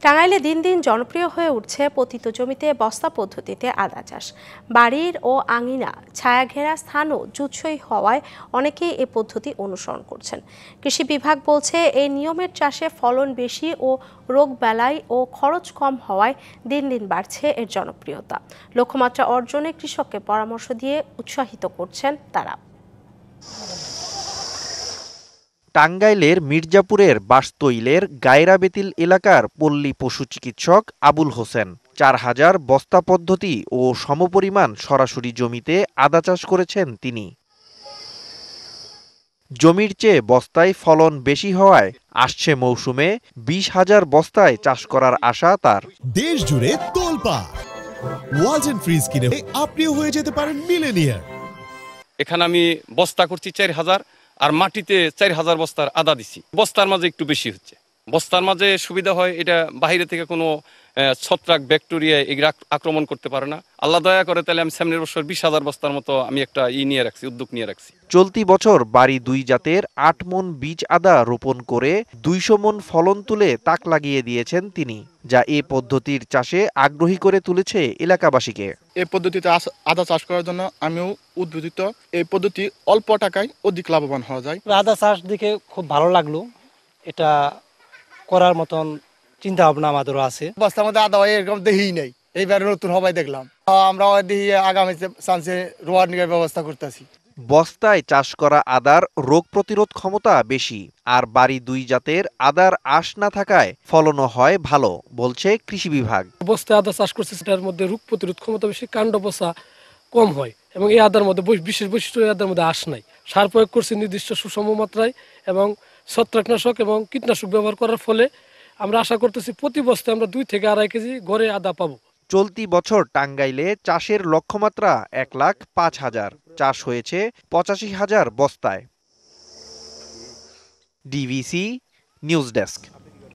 টাঙ্গাইলে দিন দিন জনপ্রিয় হয়ে উঠছে পতিত জমিতে বস্তা পদ্ধতিতে আদা চাষ। বাড়ির ও আঙিনা ছায়াঘেরা স্থানও জুৎসই হওয়ায় অনেকেই এ পদ্ধতি অনুসরণ করছেন। কৃষি বিভাগ বলছে এই নিয়মের চাষে ফলন বেশি ও রোগবালাই ও খরচ কম হওয়ায় দিন দিন বাড়ছে এর জনপ্রিয়তা। লক্ষ্যমাত্রা অর্জনে কৃষককে পরামর্শ দিয়ে উৎসাহিত করছেন তারা। টাঙ্গাইলের মির্জাপুরের বাসতৈলের গায়রাবেতিল এলাকার পল্লী পশু চিকিৎসক আবুল হোসেন ৪,০০০ বস্তা পদ্ধতি ও সমপরিমাণ সরাসরি জমিতে আদা চাষ করেছেন তিনি। জমির চেয়ে বস্তায় ফলন বেশি হওয়ায় আসছে মৌসুমে ২০,০০০ বস্তায় চাষ করার আশা তার। দেশ জুড়ে তোলপাড় ওয়ালটন ফ্রিজ কিনে আপনিও হয়ে যেতে পারেন মিলেনিয়ার। এখানে আমি বস্তা করছি ৪,০০০ আর মাটিতে ৪,০০০ বস্তার আদা দিছি। বস্তার মাঝে একটু বেশি হচ্ছে। বস্তার মাঝে সুবিধা হয়, এটা বাইরে থেকে কোনো ছত্রাক ব্যাকটেরিয়া এগুলো আক্রমণ করতে পারে না। আল্লাহ দয়া করে তাহলে আমি সামনের বছর ২০,০০০ বস্তার মতো আমি একটা নিয়ে রাখছি, উদ্যোগ নিয়ে রাখছি। চলতি বছর বাড়ি ২ জাতের ৮ মন বীজ আদা রোপণ করে ২০০ মন ফলন তুলে তাক লাগিয়ে দিয়েছেন তিনি, যা এ পদ্ধতির চাষে আগ্রহী করে তুলেছে এলাকাবাসীকে। এই পদ্ধতিতে আদা চাষ করার জন্য আমিও উদ্বুদ্ধ। এই পদ্ধতি অল্প টাকায় অধিক লাভবান হওয়া যায়। আদা চাষ দেখে খুব ভালো লাগলো। এটা করার মতন চিন্তা ভাবনা আমাদেরও আছে। বস্তার মধ্যে আদা হয় এরকম দেখেই নাই, এইবার নতুন হবাই দেখলাম। আমরা দেখি আগামী চান্সে রোয়ার নিয়ে ব্যবস্থা করতেছি। বস্তায় চাষ করা আদার রোগ প্রতিরোধ ক্ষমতা বেশি, আর বাড়ি ২ জাতের আদার আঁশ না থাকায় ফলনও হয় ভালো, বলছে কৃষি বিভাগ। বস্তায় আদা চাষ করছে, সেটার মধ্যে রোগ প্রতিরোধ ক্ষমতা বেশি, কাণ্ড পচা কম হয় এবং এই আদার মধ্যে বিশেষ বৈশিষ্ট্য, এই আদার মধ্যে আঁশ নাই। সার প্রয়োগ করছে নির্দিষ্ট সুষম মাত্রায় এবং ছত্রাকনাশক এবং কীটনাশক ব্যবহার করার ফলে আমরা আশা করতেছি প্রতি বস্তায় আমরা ২ থেকে ২.৫ কেজি গড়ে আদা পাবো। চলতি বছর টাঙ্গাইলে চাষের লক্ষ্যমাত্রা ১,০৫,০০০, চাষ হয়েছে ৮৫,০০০ বস্তায়। DVC news desk.